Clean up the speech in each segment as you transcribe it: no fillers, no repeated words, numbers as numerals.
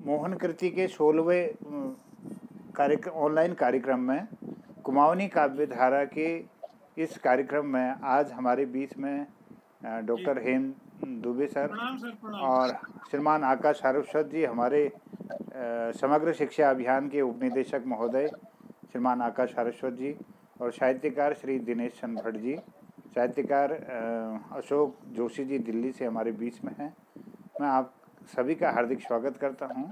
मोहन कृति के 16वें कार्यक्रम ऑनलाइन कार्यक्रम में कुमाऊनी काव्य धारा के इस कार्यक्रम में आज हमारे बीच में डॉक्टर हेम दुबे सर और श्रीमान आकाश सारस्वत जी, हमारे समग्र शिक्षा अभियान के उपनिदेशक महोदय श्रीमान आकाश सारस्वत जी और साहित्यकार श्री दिनेश चंद्र भट्ट जी, साहित्यकार अशोक जोशी जी दिल्ली से हमारे बीच में हैं। मैं आप सभी का हार्दिक स्वागत करता हूं।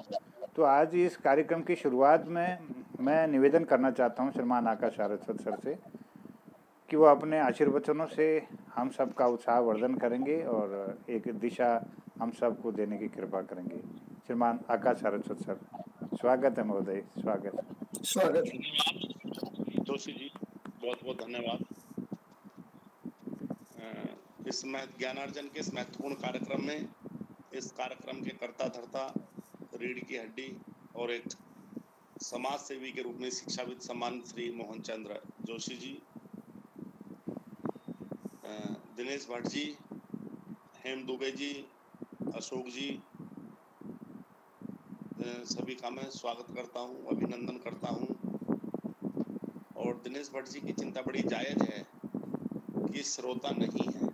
तो आज इस कार्यक्रम की शुरुआत में मैं निवेदन करना चाहता हूं श्रीमान आकाश सारस्वत सर से कि वो अपने आशीर्वचनों से हम सब का उत्साह वर्धन करेंगे और एक दिशा हम सब को देने की कृपा करेंगे। श्रीमान आकाश सारस्वत सर, स्वागत है महोदय, स्वागत। जोशी जी, बहुत बहुत धन्यवाद। इस ज्ञानार्जन के इस महत्वपूर्ण कार्यक्रम में इस कार्यक्रम के कर्ता धर्ता, रीढ़ की हड्डी और एक समाज सेवी के रूप में शिक्षाविद सम्मान श्री मोहन चंद्र जोशी जी, दिनेश भट्ट जी, हेम दुबे जी, अशोक जी, सभी का मैं स्वागत करता हूं, अभिनंदन करता हूं। और दिनेश भट्ट जी की चिंता बड़ी जायज है कि श्रोता नहीं है,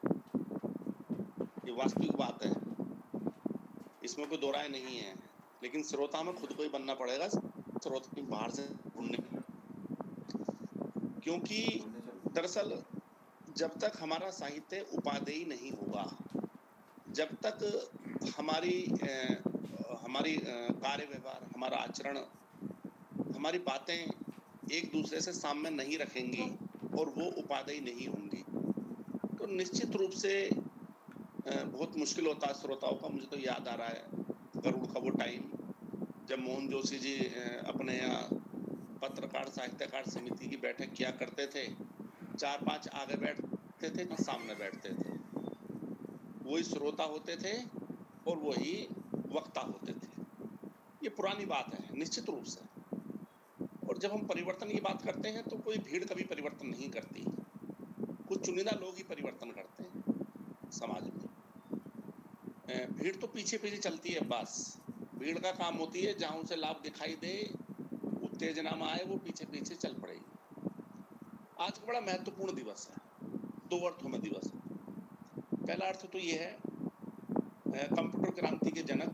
ये वास्तविक बात है, इसमें कोई दो राय नहीं है। लेकिन श्रोता में खुद को ही बनना पड़ेगा, श्रोता की बाहर से ढूंढने, क्योंकि दरअसल जब तक हमारा साहित्य उपादेय नहीं होगा, जब तक हमारी कार्य व्यवहार, हमारा आचरण, हमारी बातें एक दूसरे से सामने नहीं रखेंगी और वो उपादेय नहीं होंगी, तो निश्चित रूप से बहुत मुश्किल होता है श्रोताओं का। मुझे तो याद आ रहा है गरुड़ का वो टाइम जब मोहन जोशी जी अपने यहाँ पत्रकार साहित्यकार समिति की बैठक किया करते थे, 4-5 आगे बैठते थे, जो सामने बैठते थे, वही श्रोता होते थे और वही वक्ता होते थे। ये पुरानी बात है निश्चित रूप से। और जब हम परिवर्तन की बात करते हैं तो कोई भीड़ कभी परिवर्तन नहीं करती, कुछ चुनिंदा लोग ही परिवर्तन करते हैं समाज में। भीड़ तो पीछे पीछे चलती है, बस भीड़ का काम होती है जहां उसे लाभ दिखाई दे, उत्तेजना में आए, वो पीछे पीछे चल पड़ेगी। आज का बड़ा महत्वपूर्ण दिवस है, 2 अर्थों में दिवस है। पहला अर्थ तो ये है, कंप्यूटर क्रांति के जनक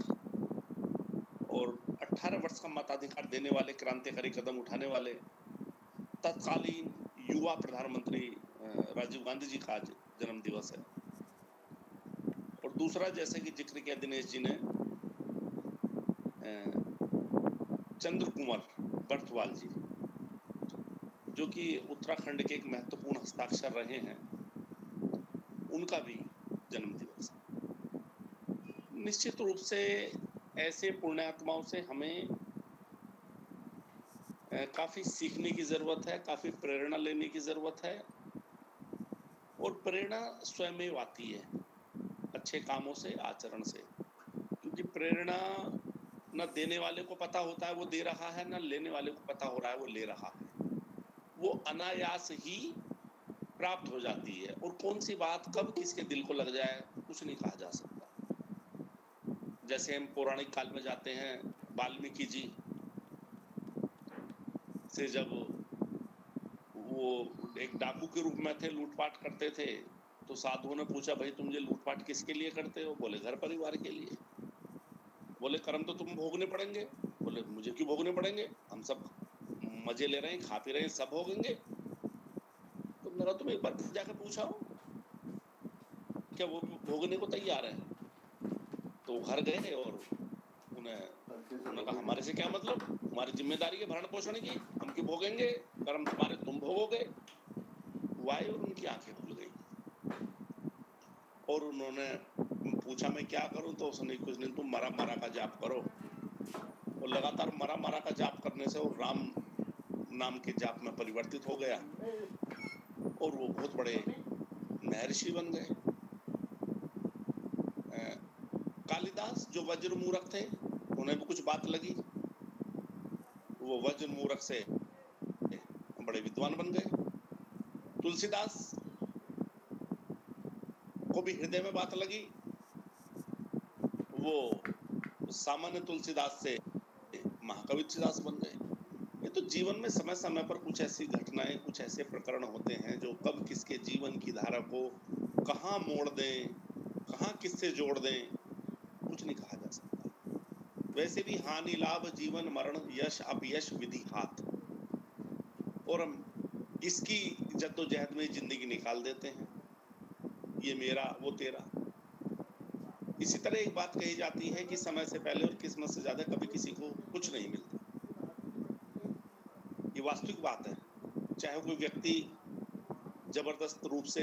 और 18 वर्ष का मताधिकार देने वाले, क्रांतिकारी कदम उठाने वाले तत्कालीन युवा प्रधानमंत्री राजीव गांधी जी का आज जन्म दिवस है। और दूसरा, जैसे कि जिक्र किया दिनेश जी ने, चंद्र कुंवर बर्थवाल जी, जो कि उत्तराखंड के एक महत्वपूर्ण हस्ताक्षर रहे हैं, उनका भी जन्म दिवस है। निश्चित रूप से ऐसे पुण्यात्माओं से हमें काफी सीखने की जरूरत है, काफी प्रेरणा लेने की जरूरत है। और प्रेरणा स्वयं आती है अच्छे कामों से, आचरण से, क्योंकि प्रेरणा न देने वाले को पता होता है वो दे रहा है, न लेने वाले को पता हो रहा है वो ले रहा है। वो अनायास ही प्राप्त हो जाती है। और कौन सी बात कब किसके दिल को लग जाए कुछ नहीं कहा जा सकता। जैसे हम पौराणिक काल में जाते हैं, वाल्मीकि जी से जब वो एक डाकू के रूप में थे, लूटपाट करते थे, तो साधुओं ने पूछा, भाई तुम ये लूटपाट किसके लिए करते हो? बोले घर परिवार के लिए। बोले कर्म तो तुम भोगने पड़ेंगे। बोले मुझे क्यों भोगने पड़ेंगे, हम सब मजे ले रहे हैं, खा पी रहे हैं, सब भोगेंगे। तो मेरा तुम एक बार जाकर पूछा हो क्या वो भोगने को तैयार है? तो घर गए और उन्होंने कहा हमारे से क्या मतलब, हमारी जिम्मेदारी है भरण पोषण की, हम क्यों भोगेंगे, कर्म तुम्हारे तुम भोगोगे। वाई और उनकी आंखें खुल गई और उन्होंने पूछा मैं क्या करूं? तो उसने कुछ नहीं, तुम मरा मरा का जाप करो। और लगातार मरा मरा का जाप करने से वो राम नाम के जाप में परिवर्तित हो गया और वो बहुत बड़े महर्षि बन गए। कालिदास जो वज्र मूरख थे, उन्हें भी कुछ बात लगी, वो वज्र मूरख से बड़े विद्वान बन गए। तुलसीदास को भी हृदय में बात लगी, वो सामान्य तुलसीदास से महाकवि तुलसीदास बन गए। ये तो जीवन में समय समय पर कुछ ऐसी घटनाएं, कुछ ऐसे प्रकरण होते हैं जो कब किसके जीवन की धारा को कहाँ मोड़ दें, कहाँ किससे जोड़ दें, कुछ नहीं कहा जा सकता। वैसे भी हानि लाभ जीवन मरण यश अपयश विधि हाथ, और हम इसकी जद्दोजहद में जिंदगी निकाल देते हैं, ये मेरा वो तेरा। इसी तरह एक बात कही जाती है कि समय से पहले और किस्मत से ज्यादा कभी किसी को कुछ नहीं मिलता। ये वास्तविक बात है। चाहे कोई व्यक्ति जबरदस्त रूप से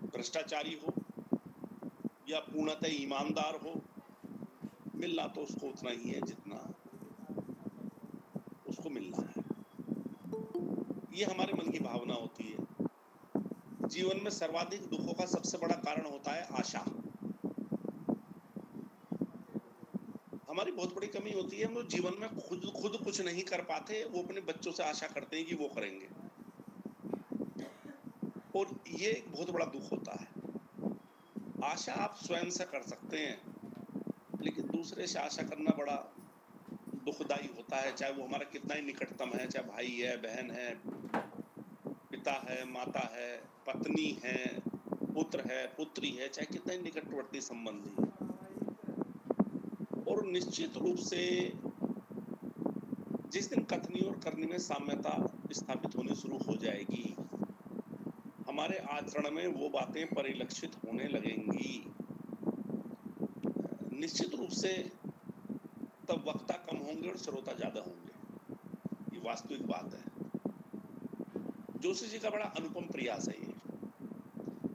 भ्रष्टाचारी हो या पूर्णतः ईमानदार हो, मिलना तो उसको उतना ही है जितना उसको मिलना है। ये हमारे मन की भावना होती है। जीवन में सर्वाधिक दुखों का सबसे बड़ा कारण होता है आशा। हमारी बहुत बड़ी कमी होती है, हम लोग जीवन में खुद कुछ नहीं कर पाते, वो अपने बच्चों से आशा करते हैं कि वो करेंगे, और ये एक बहुत बड़ा दुख होता है। आशा आप स्वयं से कर सकते हैं, लेकिन दूसरे से आशा करना बड़ा दुखदाई होता है, चाहे वो हमारा कितना ही निकटतम है, चाहे भाई है, बहन है, पिता है, माता है, पत्नी है, पुत्र है, पुत्री है, चाहे कितना ही निकटवर्ती संबंधी है। और निश्चित रूप से जिस दिन कथनी और करनी में साम्यता स्थापित होनी शुरू हो जाएगी, हमारे आचरण में वो बातें परिलक्षित होने लगेंगी। निश्चित रूप से तब वक्ता कम होंगे और श्रोता ज्यादा होंगे। ये वास्तविक बात है। जोशी जी का बड़ा अनुपम प्रयास है ये।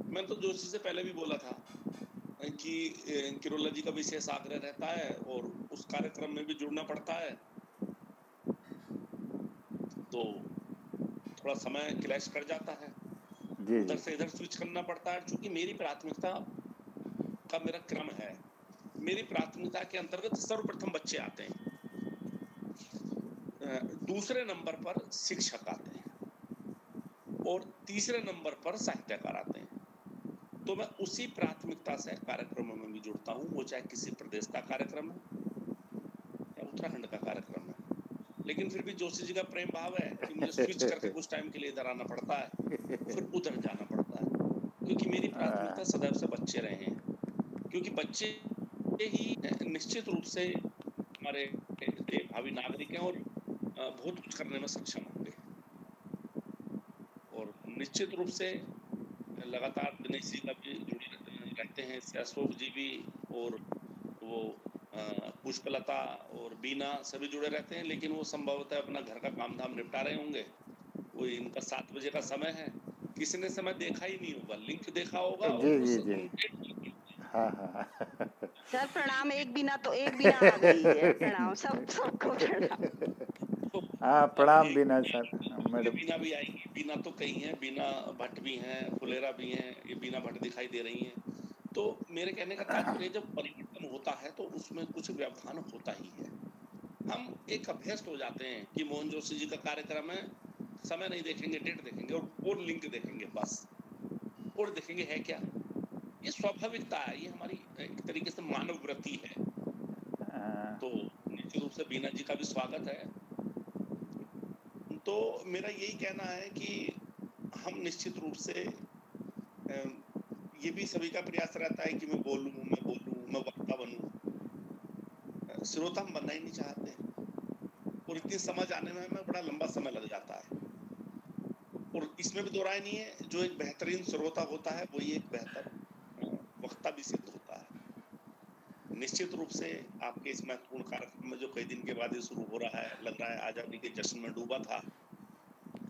मैंने तो जोशी से पहले भी बोला था कि किरोला जी का विशेष आग्रह रहता है और उस कार्यक्रम में भी जुड़ना पड़ता है, तो थोड़ा समय क्लैश कर जाता है, उधर से इधर स्विच करना पड़ता है। क्योंकि मेरी प्राथमिकता का मेरा क्रम है, मेरी प्राथमिकता के अंतर्गत सर्वप्रथम बच्चे आते हैं, दूसरे नंबर पर शिक्षक आते हैं और तीसरे नंबर पर साहित्यकार आते हैं। तो मैं उसी प्राथमिकता से कार्यक्रमों में भी जुड़ता हूँ, वो चाहे किसी प्रदेश का कार्यक्रम है या उत्तराखंड का कार्यक्रम है। लेकिन फिर भी जोशी जी का प्रेम भाव है कि मुझे स्विच करके कुछ टाइम के लिए इधर आना पड़ता है, फिर उधर जाना पड़ता है, क्योंकि मेरी प्राथमिकता सदैव से बच्चे रहे हैं। क्योंकि बच्चे ही निश्चित रूप से हमारे भावी नागरिक हैं और बहुत कुछ करने में सक्षम होंगे। और निश्चित रूप से लगातार दिनेश जी का भी जुड़े रहते हैं, अशोक जी भी, और वो पुष्पलता और बीना सभी जुड़े रहते हैं। लेकिन वो संभवतः अपना घर का काम धाम निपटा रहे होंगे। वो इनका 7 बजे का समय है, किसी ने समय देखा ही नहीं होगा, लिंक देखा होगा जी। हाँ। सर प्रणाम, एक बिना आ गई है। प्रणाम सबको प्रणाम। हाँ प्रणाम बीना सर, मैडम। बीना भी आएंगी, बीना तो कई हैं, बीना भट्ट भी हैं, फुलेरा भी हैं, ये बीना भट्ट दिखाई दे रही हैं। तो मेरे कहने का तात्पर्य जब परिवर्तन होता है तो उसमें कुछ व्यवधान होता ही है। हम एक अभ्यस्त हो जाते हैं कि मोहन जोशी जी का कार्यक्रम है, समय नहीं देखेंगे, डेट देखेंगे और लिंक देखेंगे बस, और देखेंगे है क्या। ये स्वाभाविकता है, ये हमारी एक तरीके से मानव वृत्ति है। तो निश्चित रूप से बीना जी का भी स्वागत है। तो मेरा यही कहना है कि हम निश्चित रूप से ये भी सभी का प्रयास रहता है कि मैं बोलूं, मैं वक्ता बनूं। श्रोता हम बनना ही नहीं चाहते, और इतनी समझ आने में हमें बड़ा लंबा समय लग जाता है। और इसमें भी दो राय नहीं है, जो एक बेहतरीन श्रोता होता है वही एक बेहतर वक्ता भी सिद्ध होता है। निश्चित रूप से आपके इस महत्वपूर्ण कार्यक्रम में जो कई दिन के बाद ये शुरू हो रहा है, लग रहा है आजादी के जश्न में डूबा था,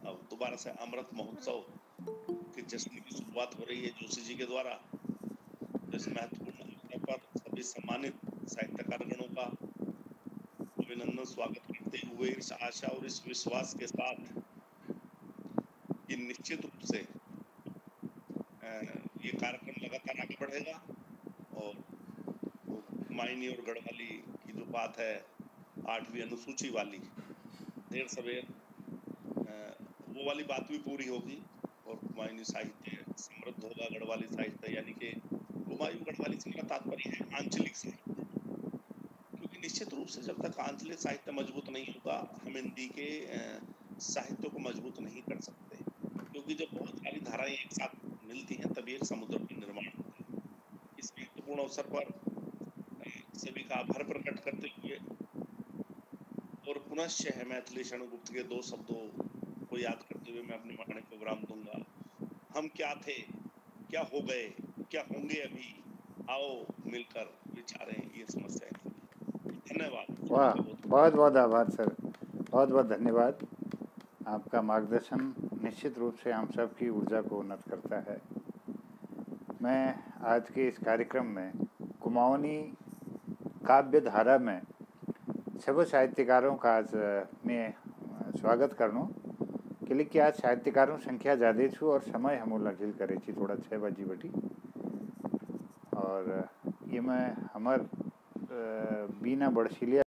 अब दोबारा से अमृत महोत्सव के जश्न की शुरुआत हो रही है जोशी जी के द्वारा। इस महत्वपूर्ण अवसर पर सभी सम्मानित साहित्यकारगणों का अभिनंदन स्वागत करते हुए इस आशा और इस विश्वास के साथ कि निश्चित रूप से ये कार्यक्रम लगातार आगे बढ़ेगा, और मायनी और गढ़वाली की जो बात है 8वीं अनुसूची वाली, देर सवेर वो वाली बात भी पूरी होगी और कुमायूनी साहित्य समृद्ध होगा। गढ़वाली साहित्य यानी कि कुमायूं गढ़वाली से मेरा तात्पर्य है आंचलिक साहित्य, क्योंकि निश्चित निश्चित रूप से जब तक आंचलिक साहित्य मजबूत नहीं होगा हम हिंदी के साहित्य को मजबूत नहीं कर सकते, क्योंकि जब बहुत सारी धाराएं एक साथ मिलती हैं तभी एक समुद्र का निर्माण होता है। इस महत्वपूर्ण अवसर पर सभी का आभार प्रकट करते हुए और पुनश्च मैथिली शरणगुप्त के 2 शब्दों को याद करते हुए मैं अपनी वाणी को विराम दूंगा। हम क्या थे, क्या हो गए, क्या होंगे अभी, आओ मिलकर विचारें ये समस्याएं। धन्यवाद। वाह, बहुत बहुत आभार सर, बहुत बहुत धन्यवाद। आपका मार्गदर्शन निश्चित रूप से हम सब की ऊर्जा को उन्नत करता है। मैं आज के इस कार्यक्रम में कुमाऊनी काव्य धारा में सभी साहित्यकारों का आज मैं स्वागत करूँ कि आज साहित्यकारों संख्या ज़्यादा छू और समय हम लगिल करे छी थोड़ा 6 बजी बटी और ये मैं हमार बीना बड़शिलिया